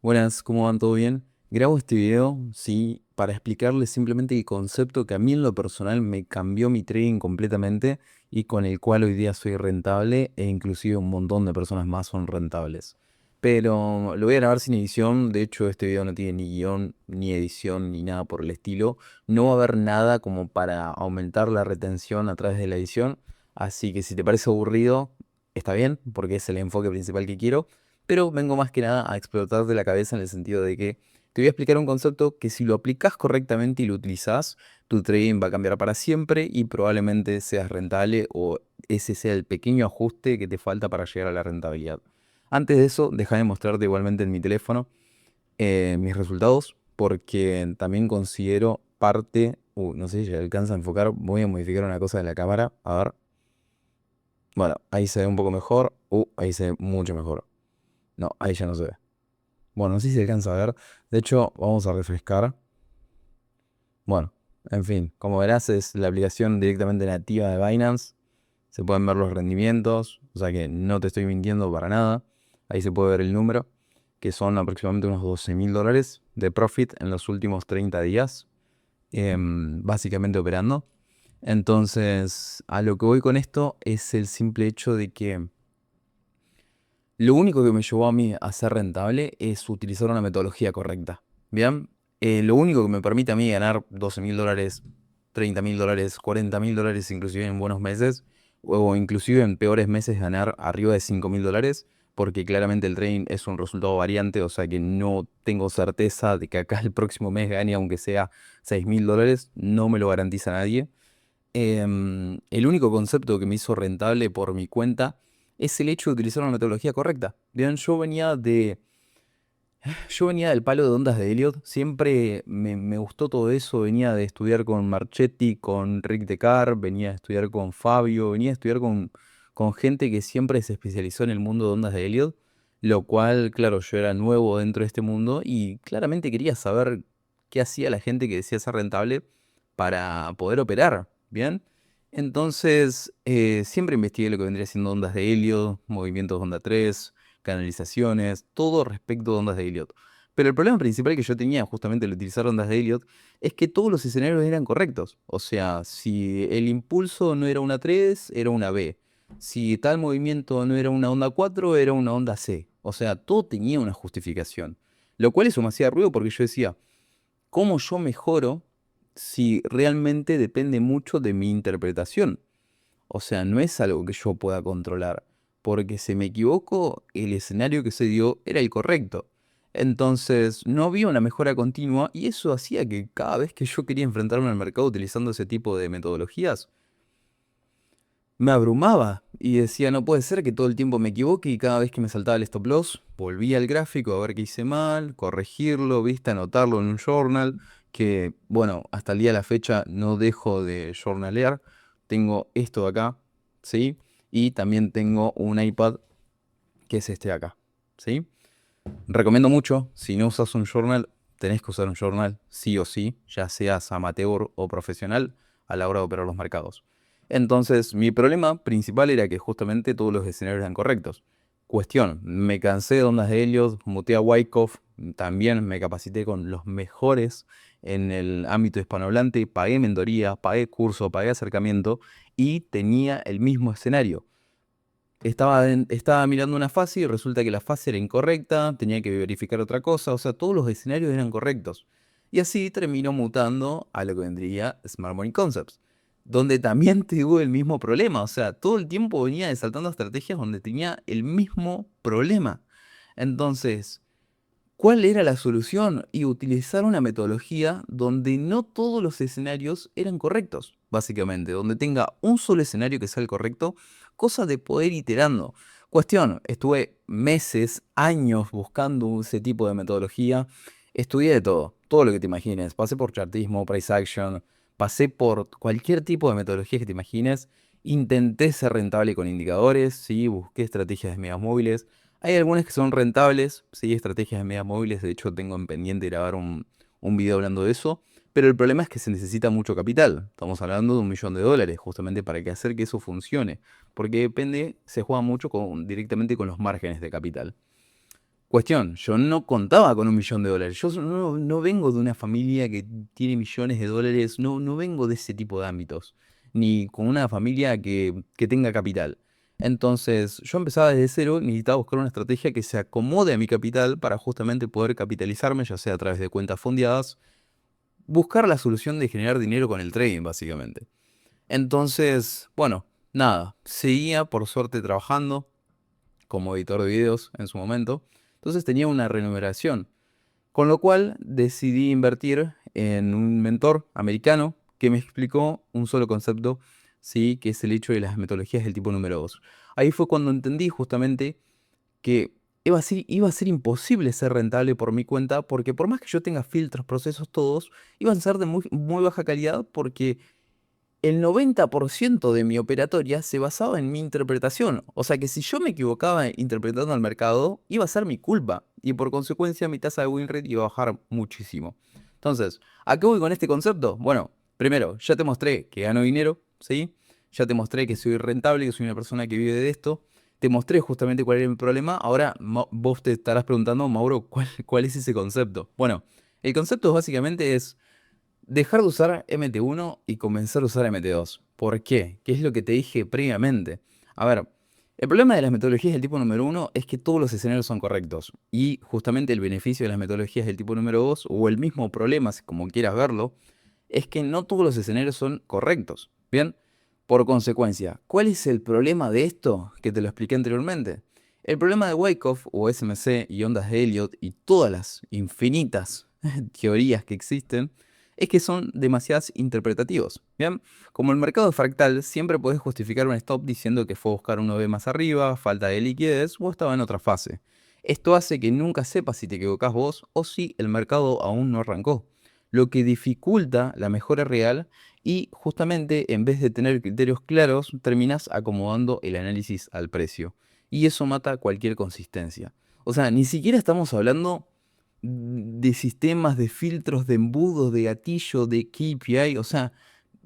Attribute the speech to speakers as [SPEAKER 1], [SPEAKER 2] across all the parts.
[SPEAKER 1] Buenas, ¿cómo van? ¿Todo bien? Grabo este video, sí, para explicarles simplemente el concepto que a mí en lo personal me cambió mi trading completamente y con el cual hoy día soy rentable e inclusive un montón de personas más son rentables. Pero lo voy a grabar sin edición, de hecho este video no tiene ni guión, ni edición, ni nada por el estilo. No va a haber nada como para aumentar la retención a través de la edición, así que si te parece aburrido, está bien, porque es el enfoque principal que quiero. Pero vengo más que nada a explotar de la cabeza en el sentido de que te voy a explicar un concepto que si lo aplicas correctamente y lo utilizas, tu trading va a cambiar para siempre y probablemente seas rentable o ese sea el pequeño ajuste que te falta para llegar a la rentabilidad. Antes de eso, déjame mostrarte igualmente en mi teléfono mis resultados porque también considero parte. No sé si se alcanza a enfocar. Voy a modificar una cosa de la cámara. A ver. Bueno, ahí se ve un poco mejor. Ahí se ve mucho mejor. No, ahí ya no se ve. Bueno, no sé si se alcanza a ver. De hecho, vamos a refrescar. Bueno, en fin, como verás es la aplicación directamente nativa de Binance. Se pueden ver los rendimientos, o sea que no te estoy mintiendo para nada. Ahí se puede ver el número, que son aproximadamente unos $12.000 de profit en los últimos 30 días, básicamente operando. Entonces, a lo que voy con esto es el simple hecho de que lo único que me llevó a mí a ser rentable es utilizar una metodología correcta. Bien, lo único que me permite a mí ganar $12.000, $30.000, $40.000, inclusive en buenos meses, o inclusive en peores meses ganar arriba de $5.000, porque claramente el trading es un resultado variante, o sea que no tengo certeza de que acá el próximo mes gane, aunque sea $6.000, no me lo garantiza nadie. El único concepto que me hizo rentable por mi cuenta es el hecho de utilizar una metodología correcta. Bien, yo venía del palo de ondas de Elliot, siempre me gustó todo eso, venía de estudiar con Marchetti, con Rick Decar, venía de estudiar con Fabio, venía de estudiar con gente que siempre se especializó en el mundo de ondas de Elliot, lo cual, claro, yo era nuevo dentro de este mundo y claramente quería saber qué hacía la gente que decía ser rentable para poder operar, ¿bien? Entonces, siempre investigué lo que vendría siendo ondas de Elliot, movimientos de onda 3, canalizaciones, todo respecto de ondas de Elliot. Pero el problema principal que yo tenía justamente al utilizar ondas de Elliot es que todos los escenarios eran correctos. O sea, si el impulso no era una 3, era una B. Si tal movimiento no era una onda 4, era una onda C. O sea, todo tenía una justificación. Lo cual eso me hacía ruido porque yo decía, ¿cómo yo mejoro si realmente depende mucho de mi interpretación? O sea, no es algo que yo pueda controlar, porque si me equivoco, el escenario que se dio era el correcto. Entonces, no había una mejora continua y eso hacía que cada vez que yo quería enfrentarme al mercado utilizando ese tipo de metodologías, me abrumaba y decía, no puede ser que todo el tiempo me equivoque y cada vez que me saltaba el stop loss, volvía al gráfico a ver qué hice mal, corregirlo, viste, anotarlo en un journal, que bueno, hasta el día de la fecha no dejo de journalear. Tengo esto de acá, ¿sí? Y también tengo un iPad que es este de acá, ¿sí? Recomiendo mucho, si no usas un journal, tenés que usar un journal, sí o sí, ya seas amateur o profesional, a la hora de operar los mercados. Entonces, mi problema principal era que justamente todos los escenarios eran correctos. Cuestión, me cansé de ondas de Helios, muteé a Wyckoff, también me capacité con los mejores en el ámbito hispanohablante, pagué mentoría, pagué curso, pagué acercamiento y tenía el mismo escenario. Estaba mirando una fase y resulta que la fase era incorrecta, tenía que verificar otra cosa, o sea, todos los escenarios eran correctos. Y así terminó mutando a lo que vendría Smart Money Concepts, donde también tuve el mismo problema, o sea, todo el tiempo venía saltando estrategias donde tenía el mismo problema. Entonces, ¿cuál era la solución? Y utilizar una metodología donde no todos los escenarios eran correctos, básicamente, donde tenga un solo escenario que sea el correcto, cosa de poder ir iterando. Cuestión, estuve meses, años buscando ese tipo de metodología, estudié de todo, todo lo que te imagines, pasé por chartismo, price action, pasé por cualquier tipo de metodología que te imagines, intenté ser rentable con indicadores, sí, busqué estrategias de medias móviles. Hay algunas que son rentables, sí, estrategias de medias móviles, de hecho tengo en pendiente grabar un video hablando de eso, pero el problema es que se necesita mucho capital, estamos hablando de $1.000.000 justamente para que hacer que eso funcione, porque depende, se juega mucho directamente con los márgenes de capital. Cuestión, yo no contaba con $1.000.000. Yo no vengo de una familia que tiene millones de dólares, no vengo de ese tipo de ámbitos, ni con una familia que tenga capital. Entonces, yo empezaba desde cero y necesitaba buscar una estrategia que se acomode a mi capital para justamente poder capitalizarme, ya sea a través de cuentas fondeadas, buscar la solución de generar dinero con el trading, básicamente. Entonces, bueno, nada, seguía por suerte trabajando como editor de videos en su momento. Entonces tenía una remuneración. Con lo cual decidí invertir en un mentor americano que me explicó un solo concepto, sí, que es el hecho de las metodologías del tipo número 2. Ahí fue cuando entendí justamente que iba a ser imposible ser rentable por mi cuenta, porque por más que yo tenga filtros, procesos, todos, iban a ser de muy baja calidad porque el 90% de mi operatoria se basaba en mi interpretación. O sea que si yo me equivocaba interpretando al mercado, iba a ser mi culpa. Y por consecuencia mi tasa de win rate iba a bajar muchísimo. Entonces, ¿a qué voy con este concepto? Bueno, primero, ya te mostré que gano dinero, ¿sí? Ya te mostré que soy rentable, que soy una persona que vive de esto. Te mostré justamente cuál era mi problema. Ahora vos te estarás preguntando, Mauro, ¿cuál es ese concepto? Bueno, el concepto básicamente es dejar de usar MT1 y comenzar a usar MT2. ¿Por qué? ¿Qué es lo que te dije previamente? A ver, el problema de las metodologías del tipo número 1 es que todos los escenarios son correctos. Y justamente el beneficio de las metodologías del tipo número 2, o el mismo problema, como quieras verlo, es que no todos los escenarios son correctos. Bien, por consecuencia, ¿cuál es el problema de esto que te lo expliqué anteriormente? El problema de Wyckoff o SMC y ondas de Elliott y todas las infinitas teorías que existen es que son demasiadas interpretativos. Bien, como el mercado fractal, siempre puedes justificar un stop diciendo que fue a buscar un B más arriba, falta de liquidez o estaba en otra fase. Esto hace que nunca sepas si te equivocás vos o si el mercado aún no arrancó, lo que dificulta la mejora real y justamente en vez de tener criterios claros, terminas acomodando el análisis al precio. Y eso mata cualquier consistencia. O sea, ni siquiera estamos hablando de sistemas, de filtros, de embudos, de gatillo, de KPI, o sea,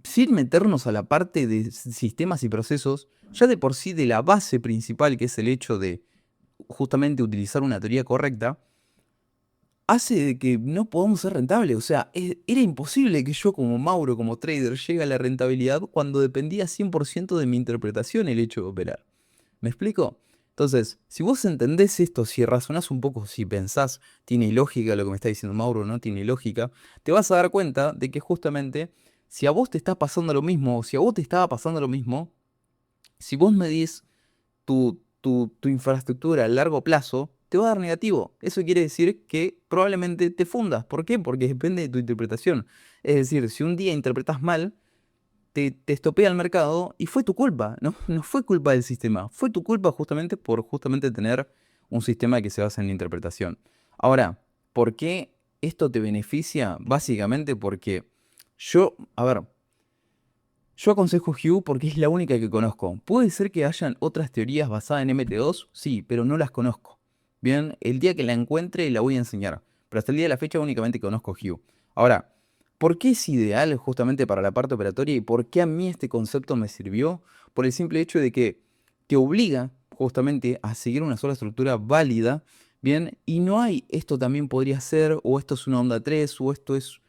[SPEAKER 1] sin meternos a la parte de sistemas y procesos, ya de por sí de la base principal, que es el hecho de justamente utilizar una teoría correcta, hace de que no podamos ser rentables. O sea, era imposible que yo como Mauro, como trader, llegue a la rentabilidad cuando dependía 100% de mi interpretación el hecho de operar. ¿Me explico? Entonces, si vos entendés esto, si razonás un poco, si pensás, tiene lógica lo que me está diciendo Mauro, no tiene lógica, te vas a dar cuenta de que justamente si a vos te está pasando lo mismo, o si a vos te estaba pasando lo mismo, si vos medís tu infraestructura a largo plazo, te va a dar negativo. Eso quiere decir que probablemente te fundas. ¿Por qué? Porque depende de tu interpretación. Es decir, si un día interpretas mal, te estopea el mercado y fue tu culpa, ¿no? No fue culpa del sistema, fue tu culpa justamente por justamente tener un sistema que se basa en la interpretación. Ahora, ¿por qué esto te beneficia? Básicamente porque a ver, yo aconsejo Hue porque es la única que conozco. Puede ser que hayan otras teorías basadas en MT2, sí, pero no las conozco. Bien, el día que la encuentre la voy a enseñar, pero hasta el día de la fecha únicamente conozco Hue. Ahora, ¿por qué es ideal justamente para la parte operatoria y por qué a mí este concepto me sirvió? Por el simple hecho de que te obliga justamente a seguir una sola estructura válida, bien, y no hay esto también podría ser, o esto es una onda 3 o esto es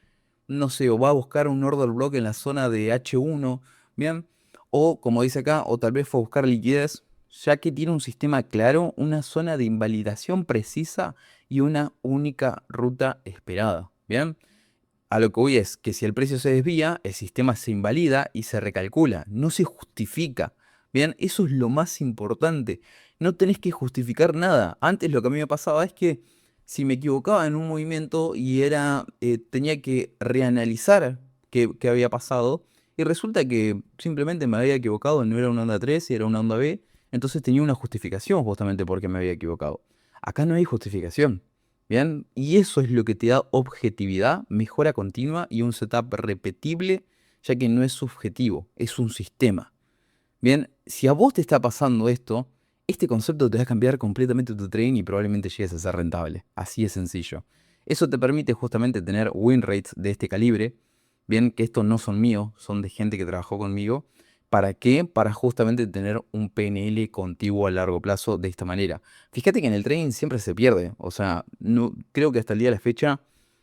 [SPEAKER 1] no sé, o va a buscar un order block en la zona de H1, ¿bien? O como dice acá, o tal vez fue a buscar liquidez, ya que tiene un sistema claro, una zona de invalidación precisa y una única ruta esperada, ¿bien? A lo que voy es que si el precio se desvía, el sistema se invalida y se recalcula, no se justifica. Bien, eso es lo más importante. No tenés que justificar nada. Antes lo que a mí me pasaba es que si me equivocaba en un movimiento y tenía que reanalizar qué había pasado, y resulta que simplemente me había equivocado, no era una onda 3, era una onda B, entonces tenía una justificación justamente porque me había equivocado. Acá no hay justificación. Bien, y eso es lo que te da objetividad, mejora continua y un setup repetible, ya que no es subjetivo, es un sistema. Bien, si a vos te está pasando esto, este concepto te va a cambiar completamente tu trading y probablemente llegues a ser rentable. Así es sencillo. Eso te permite justamente tener win rates de este calibre. Bien, que estos no son míos, son de gente que trabajó conmigo, ¿Para qué? Para justamente tener un PNL contiguo a largo plazo de esta manera. Fíjate que en el trading siempre se pierde. O sea, no, creo que hasta el día de la fecha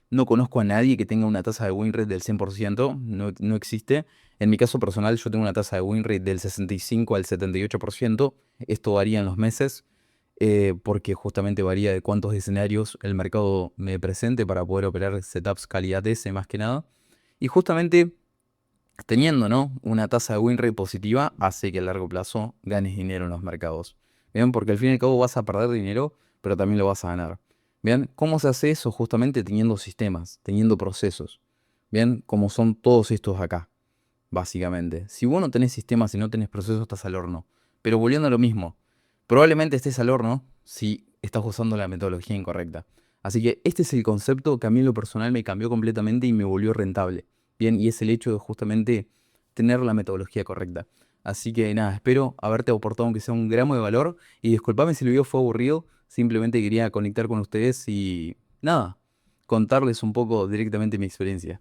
[SPEAKER 1] no conozco a nadie que tenga una tasa de win rate del 100%. No, no existe. En mi caso personal, yo tengo una tasa de win rate del 65 al 78%. Esto varía en los meses, porque justamente varía de cuántos escenarios el mercado me presente para poder operar setups calidad S más que nada. Y justamente teniendo, ¿no?, una tasa de win rate positiva hace que a largo plazo ganes dinero en los mercados. Bien, porque al fin y al cabo vas a perder dinero, pero también lo vas a ganar. Bien, ¿cómo se hace eso? Justamente teniendo sistemas, teniendo procesos. Bien, como son todos estos acá, básicamente. Si vos no tenés sistemas y no tenés procesos, estás al horno. Pero volviendo a lo mismo, probablemente estés al horno si estás usando la metodología incorrecta. Así que este es el concepto que a mí en lo personal me cambió completamente y me volvió rentable. Bien, y es el hecho de justamente tener la metodología correcta. Así que nada, espero haberte aportado aunque sea un gramo de valor. Y disculpame si el video fue aburrido, simplemente quería conectar con ustedes y nada, contarles un poco directamente mi experiencia.